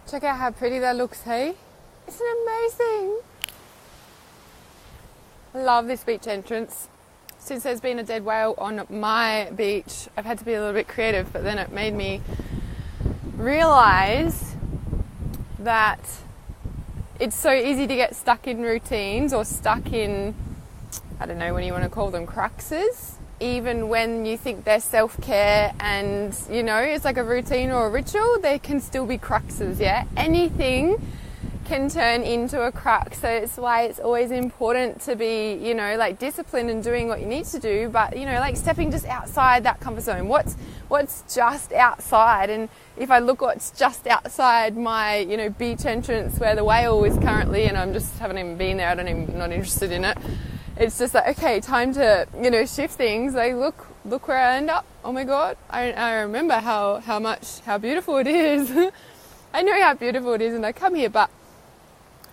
Check out how pretty that looks, hey? Isn't it amazing? I love this beach entrance. Since there's been a dead whale on my beach, I've had to be a little bit creative, but then it made me realize that it's so easy to get stuck in routines or stuck in, I don't know what you want to call them, cruxes. Even when you think they're self-care and, you know, it's like a routine or a ritual, they can still be cruxes, yeah? Anything can turn into a crux. So it's why it's always important to be, you know, like disciplined in doing what you need to do, but, you know, like stepping just outside that comfort zone. What's just outside? And if I look what's just outside my, you know, beach entrance where the whale is currently, and I'm just haven't even been there, I'm not interested in it. It's just like, okay, time to, you know, shift things. Like, look where I end up. Oh my God. I remember how beautiful it is. I know how beautiful it is and I come here, but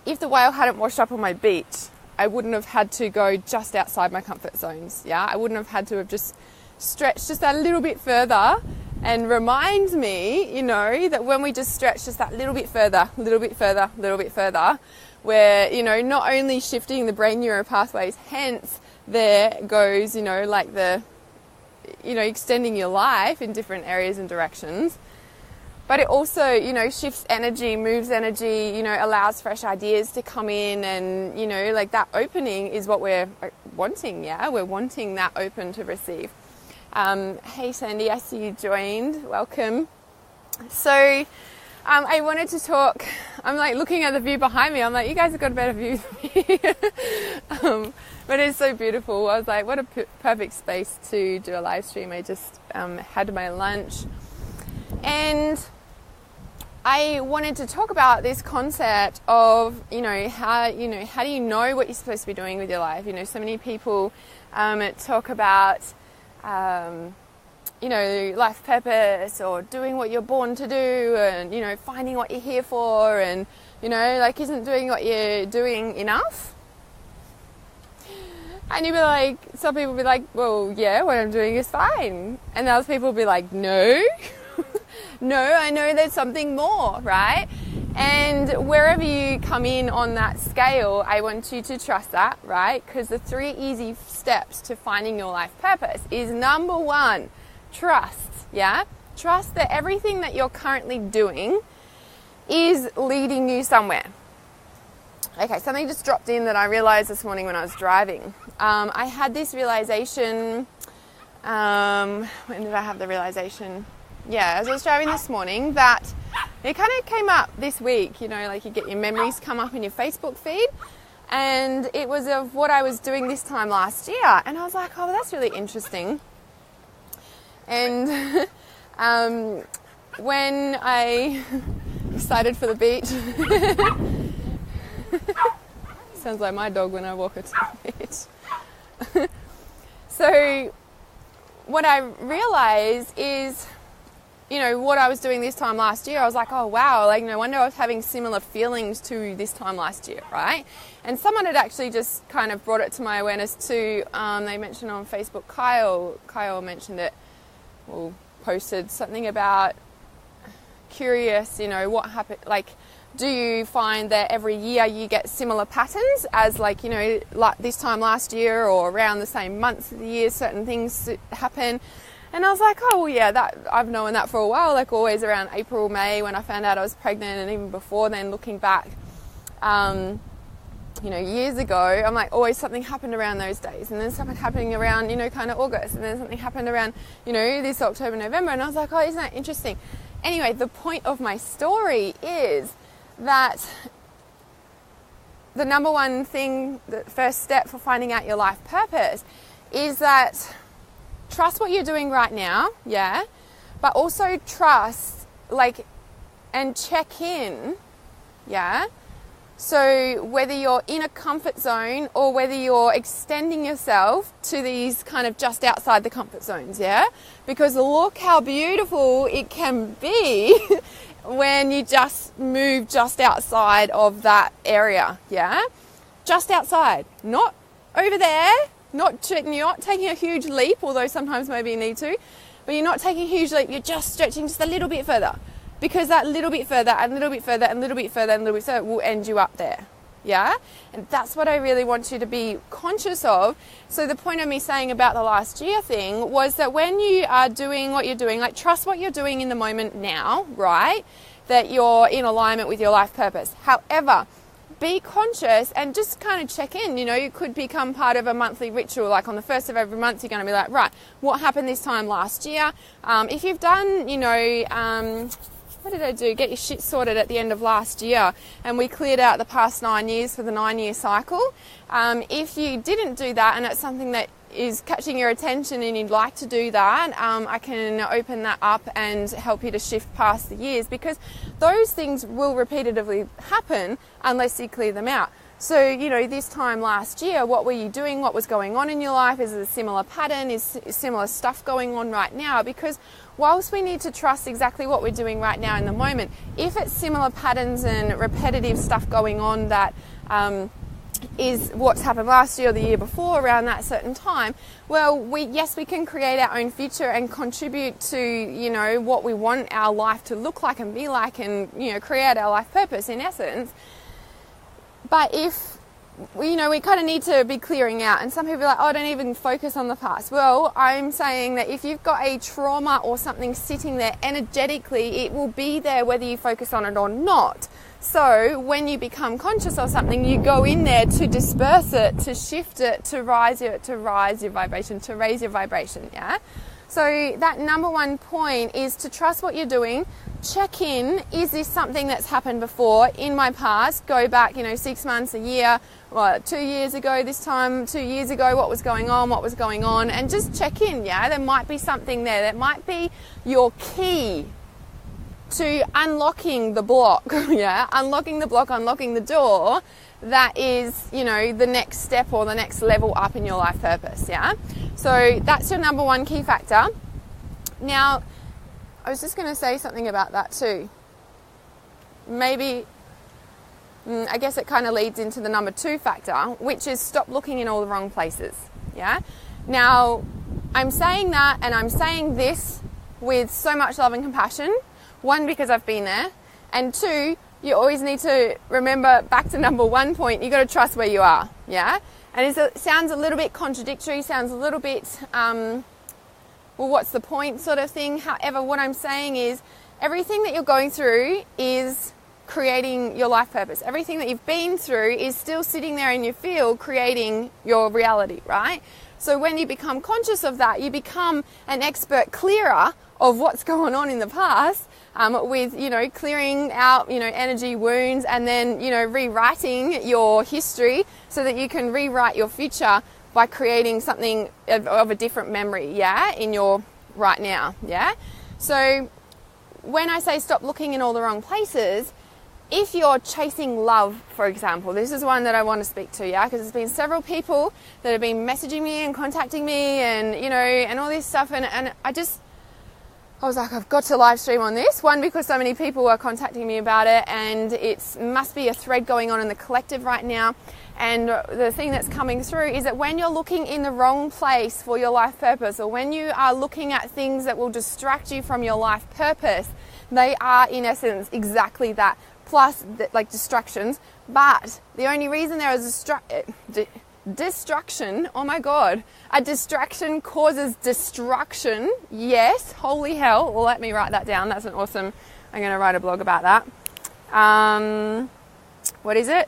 if the whale hadn't washed up on my beach, I wouldn't have had to go just outside my comfort zones. Yeah. I wouldn't have had to have just stretched just that little bit further, and reminds me, you know, that when we just stretch just that little bit further, where, you know, not only shifting the brain neuro pathways, hence there goes, you know, like the, you know, extending your life in different areas and directions, but it also, you know, shifts energy, moves energy, you know, allows fresh ideas to come in, and, you know, like that opening is what we're wanting, yeah? We're wanting that open to receive. Hey Sandy, I see you joined, welcome. So, I wanted to talk, I'm like looking at the view behind me, I'm like, you guys have got a better view than me. But it's so beautiful. I was like, what a perfect space to do a live stream. I just had my lunch. And I wanted to talk about this concept of, how do you know what you're supposed to be doing with your life? You know, so many people talk about life purpose, or doing what you're born to do, and, you know, finding what you're here for, and, you know, like, isn't doing what you're doing enough? And you'd be like, some people will be like, well, yeah, what I'm doing is fine. And other people will be like, no, no, I know there's something more, right? And wherever you come in on that scale, I want you to trust that, right? Because the 3 easy steps to finding your life purpose is, number 1, trust, yeah? Trust that everything that you're currently doing is leading you somewhere. Okay, something just dropped in that I realized this morning when I was driving. I had this realization, when did I have the realization? Yeah, as I was driving this morning, that it kind of came up this week, you know, like you get your memories come up in your Facebook feed, and it was of what I was doing this time last year, and I was like, oh, that's really interesting. And when I excited for the beach, sounds like my dog when I walk her to the beach. So what I realized is, you know, what I was doing this time last year, I was like, oh wow, like, no wonder I was having similar feelings to this time last year, right? And someone had actually just kind of brought it to my awareness too. They mentioned on Facebook, Kyle mentioned it, or posted something about curious, you know, what happened, like, do you find that every year you get similar patterns as, like, you know, like this time last year or around the same months of the year, certain things happen? And I was like, oh, well, yeah, that I've known that for a while, like always around April, May, when I found out I was pregnant, and even before then, looking back, you know, years ago, I'm like, always something happened around those days, and then something happening around, you know, kind of August, and then something happened around, you know, this October, November, and I was like, oh, isn't that interesting? Anyway, the point of my story is that the number one thing, the first step for finding out your life purpose is that trust what you're doing right now, yeah, but also trust, like, and check in, yeah. So whether you're in a comfort zone or whether you're extending yourself to these kind of just outside the comfort zones, yeah, because look how beautiful it can be when you just move just outside of that area, yeah, just outside, not over there. You're not taking a huge leap, although sometimes maybe you need to, but you're not taking a huge leap, you're just stretching just a little bit further. because that little bit further and a little bit further and a little bit further and a little bit further will end you up there. Yeah? And that's what I really want you to be conscious of. So the point of me saying about the last year thing was that when you are doing what you're doing, like trust what you're doing in the moment now, right? That you're in alignment with your life purpose. However, be conscious and just kind of check in. You know, you could become part of a monthly ritual. Like on the first of every month, you're going to be like, right, what happened this time last year? If you've done, you know, what did I do? Get your shit sorted at the end of last year, and we cleared out the past 9 years for the 9-year cycle. If you didn't do that and it's something that is catching your attention and you'd like to do that, I can open that up and help you to shift past the years, because those things will repeatedly happen unless you clear them out. So, you know, this time last year, what were you doing? What was going on in your life? Is it a similar pattern? Is similar stuff going on right now? Because whilst we need to trust exactly what we're doing right now in the moment, if it's similar patterns and repetitive stuff going on that is what's happened last year or the year before around that certain time, well, we can create our own future and contribute to, you know, what we want our life to look like and be like, and, you know, create our life purpose in essence. But if, you know, we kind of need to be clearing out, and some people are like, oh, don't even focus on the past. Well, I'm saying that if you've got a trauma or something sitting there energetically, it will be there whether you focus on it or not. So when you become conscious of something, you go in there to disperse it, to shift it, to raise your vibration, to raise your vibration, yeah? So that number one point is to trust what you're doing. Check in, is this something that's happened before in my past? Go back, 6 months, a year, 2 years ago this time, 2 years ago, what was going on, and just check in, yeah? There might be something there. That might be your key to unlocking the block, yeah? Unlocking the block, unlocking the door that is, the next step or the next level up in your life purpose, yeah? So that's your number one key factor. Now, I was just going to say something about that too. Maybe, I guess it kind of leads into the number two factor, which is stop looking in all the wrong places, yeah? Now, I'm saying that, and I'm saying this with so much love and compassion. One, because I've been there, and two, you always need to remember, back to number 1 point, you got to trust where you are, yeah? And it sounds a little bit contradictory, sounds a little bit, well, what's the point sort of thing. However, what I'm saying is everything that you're going through is creating your life purpose. Everything that you've been through is still sitting there in your field creating your reality, right? So when you become conscious of that, you become an expert clearer of what's going on in the past, with, clearing out, energy wounds, and then, rewriting your history so that you can rewrite your future by creating something of a different memory, yeah, in your right now, yeah? So when I say stop looking in all the wrong places, if you're chasing love, for example, this is one that I want to speak to, yeah, because there's been several people that have been messaging me and contacting me and, and all this stuff, and I was like, I've got to live stream on this. One, because so many people are contacting me about it, and it must be a thread going on in the collective right now. And the thing that's coming through is that when you're looking in the wrong place for your life purpose, or when you are looking at things that will distract you from your life purpose, they are in essence exactly that, plus like distractions. But the only reason there is distraction, oh my God, a distraction causes destruction. Yes, holy hell. Well, let me write that down. That's an awesome, I'm going to write a blog about that. What is it?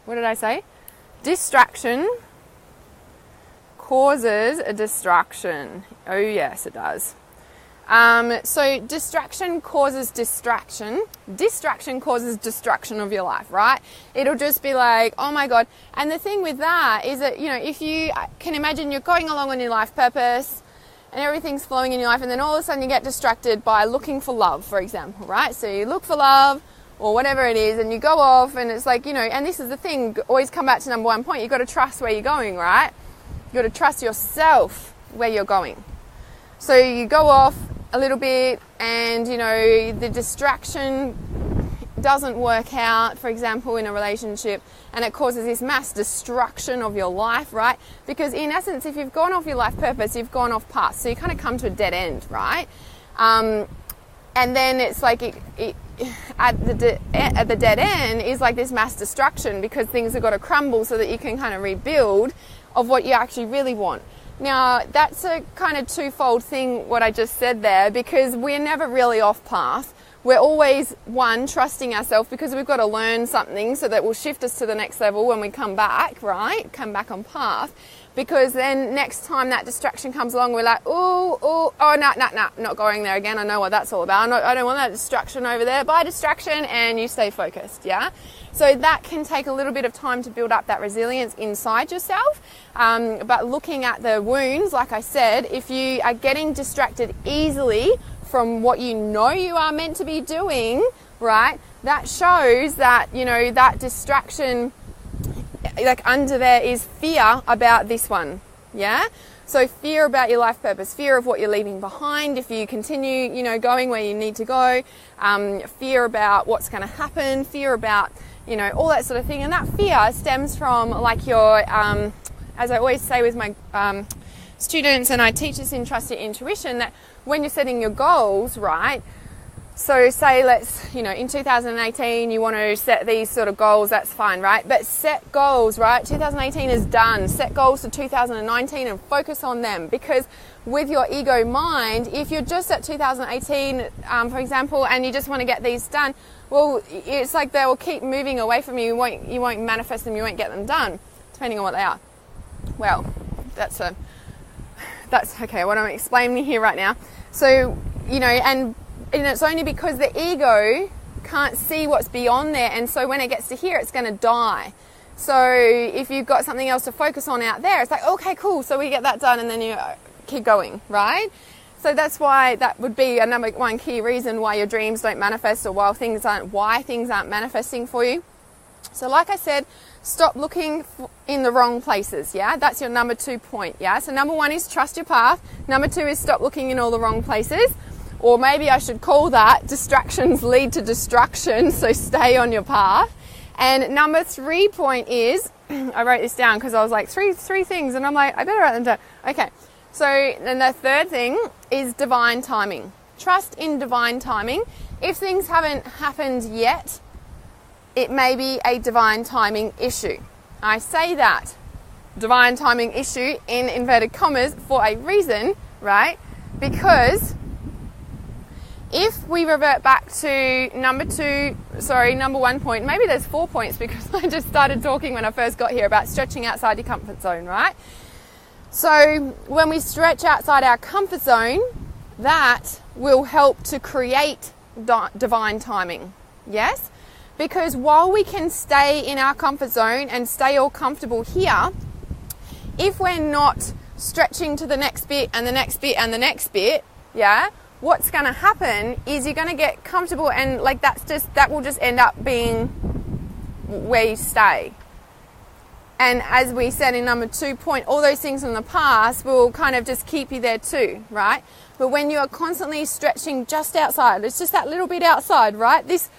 What did I say? Distraction causes a distraction. Oh yes, it does. So distraction causes distraction. Distraction causes destruction of your life, right? It'll just be like, oh my God. And the thing with that is that, if you can imagine you're going along on your life purpose and everything's flowing in your life, and then all of a sudden you get distracted by looking for love, for example, right? So you look for love or whatever it is, and you go off, and it's like, and this is the thing, always come back to number 1 point. You've got to trust where you're going, right? You've got to trust yourself where you're going. So you go off a little bit, and the distraction doesn't work out, for example, in a relationship, and it causes this mass destruction of your life, right? Because in essence, if you've gone off your life purpose, you've gone off path, so you kind of come to a dead end, right? And then it's like at the dead end is like this mass destruction, because things have got to crumble so that you can kind of rebuild of what you actually really want. Now, that's a kind of twofold thing, what I just said there, because we're never really off path. We're always, one, trusting ourselves, because we've got to learn something so that will shift us to the next level when we come back, right? Come back on path. Because then next time that distraction comes along, we're like, no, not going there again. I know what that's all about. I don't want that distraction over there. Bye, distraction, and you stay focused, yeah? So that can take a little bit of time to build up that resilience inside yourself. But looking at the wounds, like I said, if you are getting distracted easily from what you know you are meant to be doing, right, that shows that, you know, that distraction, like under there is fear about this one, yeah? So fear about your life purpose, fear of what you're leaving behind if you continue, you know, going where you need to go, fear about what's going to happen, fear about, you know, all that sort of thing. And that fear stems from like your, as I always say with my students, and I teach this in Trust Your Intuition, that when you're setting your goals, right, so say in 2018 you want to set these sort of goals, that's fine, right? But set goals, right? 2018 is done. Set goals for 2019 and focus on them, because with your ego mind, if you're just at 2018, for example, and you just want to get these done, well, it's like they will keep moving away from you. You won't manifest them. You won't get them done, depending on what they are. Well, that's okay. What I'm explaining here right now. So, you know, and it's only because the ego can't see what's beyond there, and so when it gets to here, it's going to die. So if you've got something else to focus on out there, it's like, okay, cool, so we get that done, and then you keep going, right? So that's why that would be a number one key reason why your dreams don't manifest, or why things aren't manifesting for you. So like I said, stop looking in the wrong places, yeah? That's your number 2 point, yeah? So number 1 is trust your path. Number 2 is stop looking in all the wrong places. Or maybe I should call that distractions lead to destruction, so stay on your path. And number 3 point is, I wrote this down because I was like, three things, and I'm like, I better write them down. Okay, so then the third thing is divine timing. Trust in divine timing. If things haven't happened yet, it may be a divine timing issue. I say that, divine timing issue in inverted commas, for a reason, right? Because if we revert back to number 1 point, maybe there's 4 points, because I just started talking when I first got here about stretching outside your comfort zone, right? So when we stretch outside our comfort zone, that will help to create divine timing, yes? Because while we can stay in our comfort zone and stay all comfortable here, if we're not stretching to the next bit and the next bit and the next bit, yeah, what's going to happen is you're going to get comfortable, and like that will just end up being where you stay. And as we said in number 2 point, all those things from the past will kind of just keep you there too, right? But when you are constantly stretching just outside, it's just that little bit outside, right? This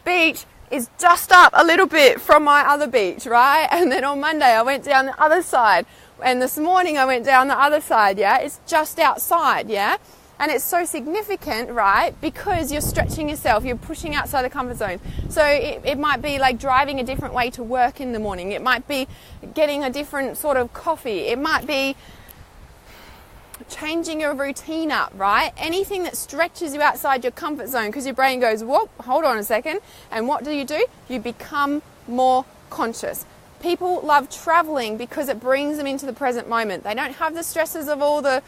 beach is just up a little bit from my other beach, right? And then on Monday I went down the other side, and this morning I went down the other side, yeah? It's just outside, yeah? And it's so significant, right? Because you're stretching yourself, you're pushing outside the comfort zone. So it might be like driving a different way to work in the morning. It might be getting a different sort of coffee. It might be changing your routine up, right? Anything that stretches you outside your comfort zone, because your brain goes, whoop, hold on a second. And what do? You become more conscious. People love traveling because it brings them into the present moment. They don't have the stresses of all the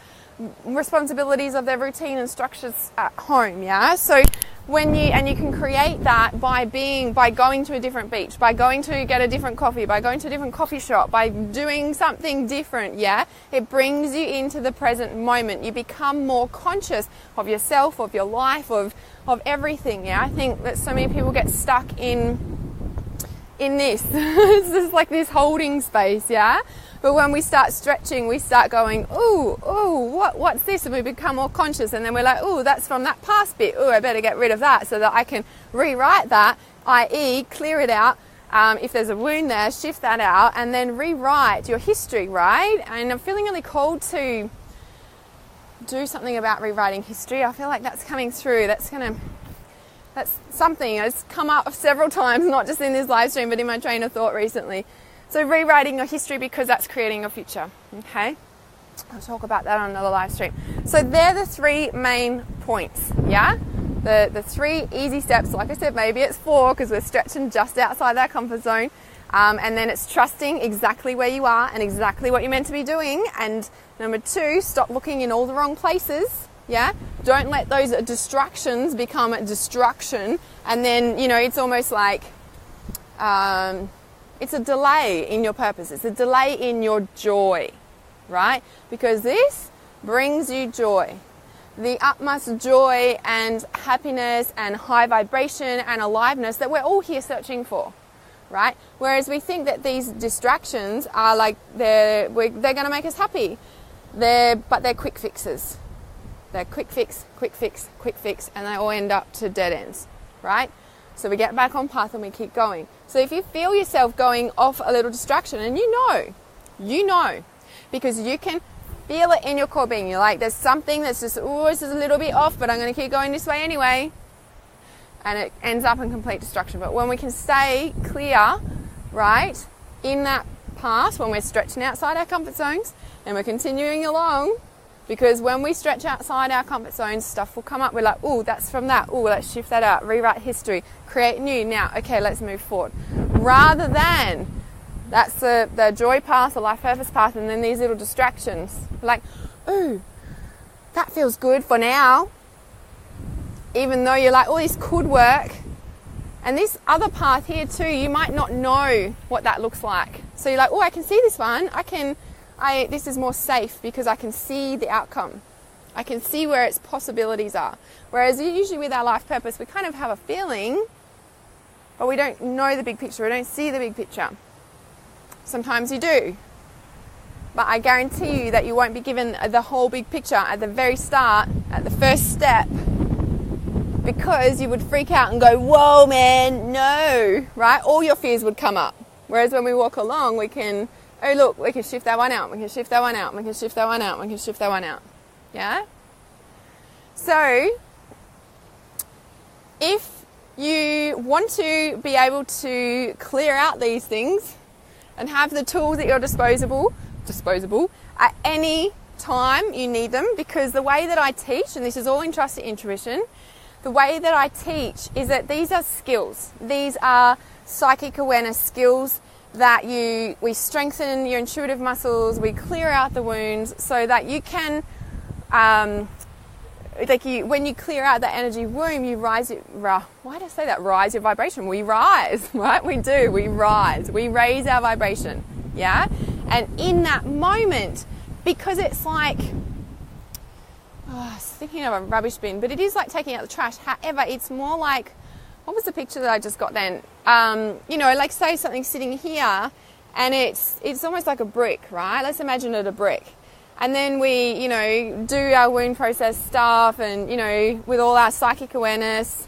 responsibilities of their routine and structures at home, yeah? So you can create that by going to a different beach, by going to get a different coffee, by going to a different coffee shop, by doing something different, yeah? It brings you into the present moment. You become more conscious of yourself, of your life, of everything, yeah? I think that so many people get stuck in this. It's just like this holding space, yeah? But when we start stretching, we start going, ooh, what's this? And we become more conscious, and then we're like, ooh, that's from that past bit. Ooh, I better get rid of that so that I can rewrite that, i.e. clear it out. If there's a wound there, shift that out, and then rewrite your history, right? And I'm feeling really called to do something about rewriting history. I feel like that's coming through. That's something that's come up several times, not just in this live stream, but in my train of thought recently. So rewriting your history, because that's creating your future. Okay, I'll talk about that on another live stream. So they're the 3 main points. Yeah, the 3 easy steps. Like I said, maybe it's 4 because we're stretching just outside that comfort zone. And then it's trusting exactly where you are and exactly what you're meant to be doing. And number 2, stop looking in all the wrong places. Yeah, don't let those distractions become a destruction. And then, it's almost like it's a delay in your purpose. It's a delay in your joy, right? Because this brings you joy. The utmost joy and happiness and high vibration and aliveness that we're all here searching for. Right? Whereas we think that these distractions are like they're going to make us happy. But they're quick fixes. They're quick fix, and they all end up to dead ends, right? So we get back on path and we keep going. So if you feel yourself going off a little distraction, and you know, because you can feel it in your core being. You're like, there's something that's just, this is a little bit off, but I'm going to keep going this way anyway. And it ends up in complete destruction. But when we can stay clear, right, in that path, when we're stretching outside our comfort zones and we're continuing along, because when we stretch outside our comfort zones, stuff will come up. We're like, that's from that. Let's shift that out, rewrite history, create new. Now, okay, let's move forward. Rather than, that's the joy path, the life purpose path, and then these little distractions. Like, that feels good for now. Even though you're like, this could work. And this other path here too, you might not know what that looks like. So you're like, I can see this one. This is more safe because I can see the outcome. I can see where its possibilities are. Whereas usually with our life purpose, we kind of have a feeling, but we don't know the big picture. We don't see the big picture. Sometimes you do. But I guarantee you that you won't be given the whole big picture at the very start, at the first step, because you would freak out and go, whoa, man, no, right? All your fears would come up. Whereas when we walk along, we can, we can shift that one out. We can shift that one out. We can shift that one out. We can shift that one out. Yeah? So, if you want to be able to clear out these things and have the tools at your disposable at any time you need them, because the way that I teach, and this is all in Trusted Intuition, the way that I teach is that these are skills. These are psychic awareness skills that we strengthen your intuitive muscles, we clear out the wounds so that you can, when you clear out that energy womb, you rise, why did I say that? Rise your vibration. We rise, right? We do, we rise. We raise our vibration, yeah? And in that moment, because it's like, I was thinking of a rubbish bin, but it is like taking out the trash. However, it's more like, what was the picture that I just got then? Like say something sitting here and it's almost like a brick, right? Let's imagine it a brick. And then we, do our wound process stuff and, with all our psychic awareness,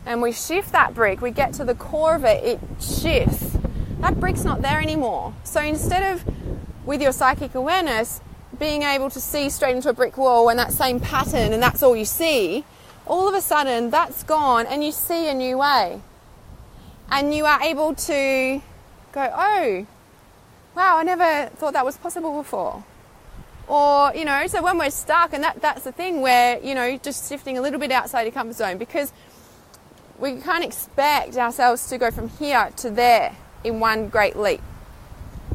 and we shift that brick. We get to the core of it, it shifts. That brick's not there anymore. So instead of, with your psychic awareness, being able to see straight into a brick wall and that same pattern and that's all you see, all of a sudden that's gone and you see a new way. And you are able to go, oh, wow, I never thought that was possible before. Or, so when we're stuck, and that's the thing where, just shifting a little bit outside your comfort zone, because we can't expect ourselves to go from here to there in one great leap.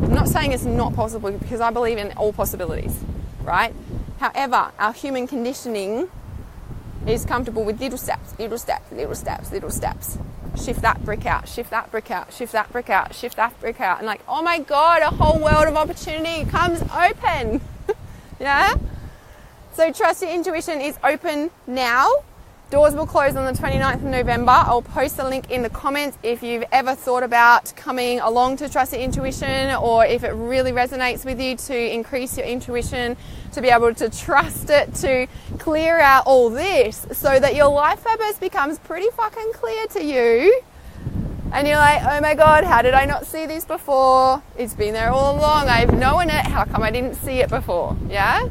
I'm not saying it's not possible, because I believe in all possibilities, right? However, our human conditioning is comfortable with little steps, little steps, little steps, little steps. Shift that brick out, shift that brick out, shift that brick out, shift that brick out. And like, oh my God, a whole world of opportunity comes open. Yeah? So Trusted Intuition is open now. Doors will close on the 29th of November. I'll post the link in the comments if you've ever thought about coming along to Trusted Intuition, or if it really resonates with you to increase your intuition, to be able to trust it, to clear out all this so that your life purpose becomes pretty fucking clear to you. And you're like, oh my God, how did I not see this before? It's been there all along. I've known it. How come I didn't see it before? Yeah?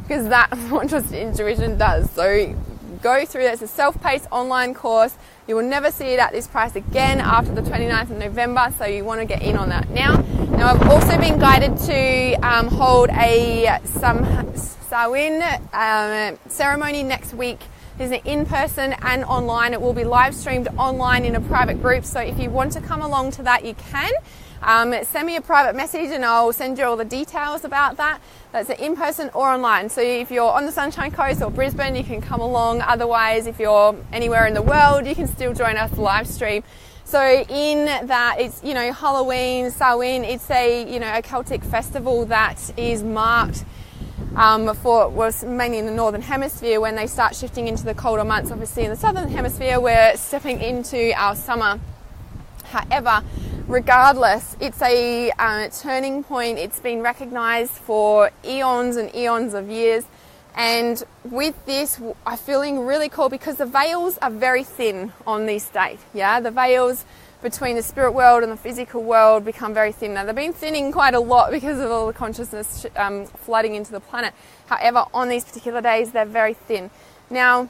because that's what Trust Intuition does. So go through that. It's a self-paced online course. You will never see it at this price again after the 29th of November, so you want to get in on that now. Now, I've also been guided to hold a Samhain ceremony next week. There's an in-person and online. It will be live streamed online in a private group, so if you want to come along to that, you can. Send me a private message and I'll send you all the details about that. That's an in-person or online. So if you're on the Sunshine Coast or Brisbane, you can come along. Otherwise, if you're anywhere in the world, you can still join us live stream. So in that, it's, Halloween, Samhain, it's a Celtic festival that is marked mainly in the Northern Hemisphere. When they start shifting into the colder months, obviously in the Southern Hemisphere, we're stepping into our summer. However, regardless, it's a turning point. It's been recognised for eons and eons of years. And with this, I'm feeling really cool because the veils are very thin on this date. Yeah, the veils between the spirit world and the physical world become very thin. Now, they've been thinning quite a lot because of all the consciousness flooding into the planet. However, on these particular days, they're very thin. Now,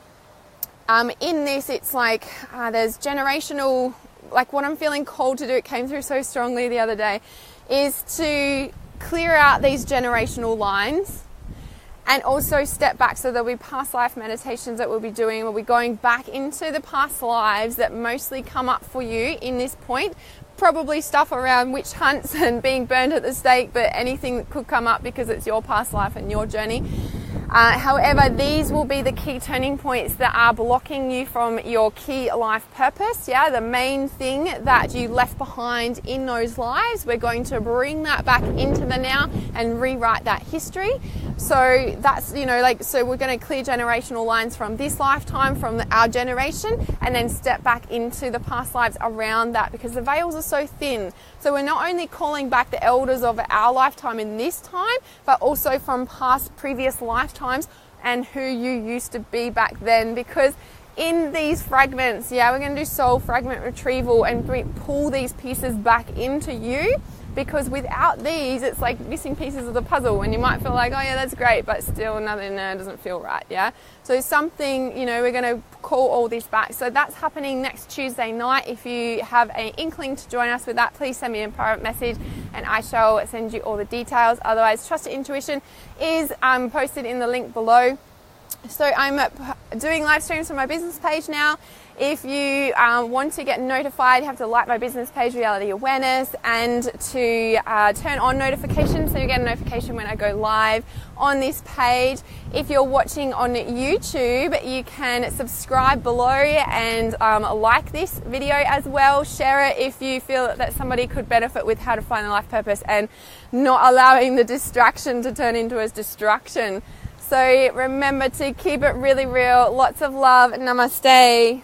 in this, it's like there's generational, like what I'm feeling called to do, it came through so strongly the other day, is to clear out these generational lines and also step back. So there'll be past life meditations that we'll be doing. We'll be going back into the past lives that mostly come up for you in this point. Probably stuff around witch hunts and being burned at the stake, but anything that could come up because it's your past life and your journey. However, these will be the key turning points that are blocking you from your key life purpose. Yeah, the main thing that you left behind in those lives, we're going to bring that back into the now and rewrite that history. So that's, so we're going to clear generational lines from this lifetime, from our generation, and then step back into the past lives around that, because the veils are so thin. So we're not only calling back the elders of our lifetime in this time, but also from past previous lifetimes and who you used to be back then. Because in these fragments, we're going to do soul fragment retrieval and pull these pieces back into you. Because without these, it's like missing pieces of the puzzle, and you might feel like, oh yeah, that's great, but still nothing doesn't feel right, yeah? So something, we're going to call all this back. So that's happening next Tuesday night. If you have an inkling to join us with that, please send me a private message and I shall send you all the details. Otherwise, Trust Intuition is posted in the link below. So I'm doing live streams from my business page now. If you want to get notified, you have to like my business page, Reality Awareness, and to turn on notifications so you get a notification when I go live on this page. If you're watching on YouTube, you can subscribe below and like this video as well. Share it if you feel that somebody could benefit with how to find a life purpose and not allowing the distraction to turn into a destruction. So remember to keep it really real. Lots of love. Namaste.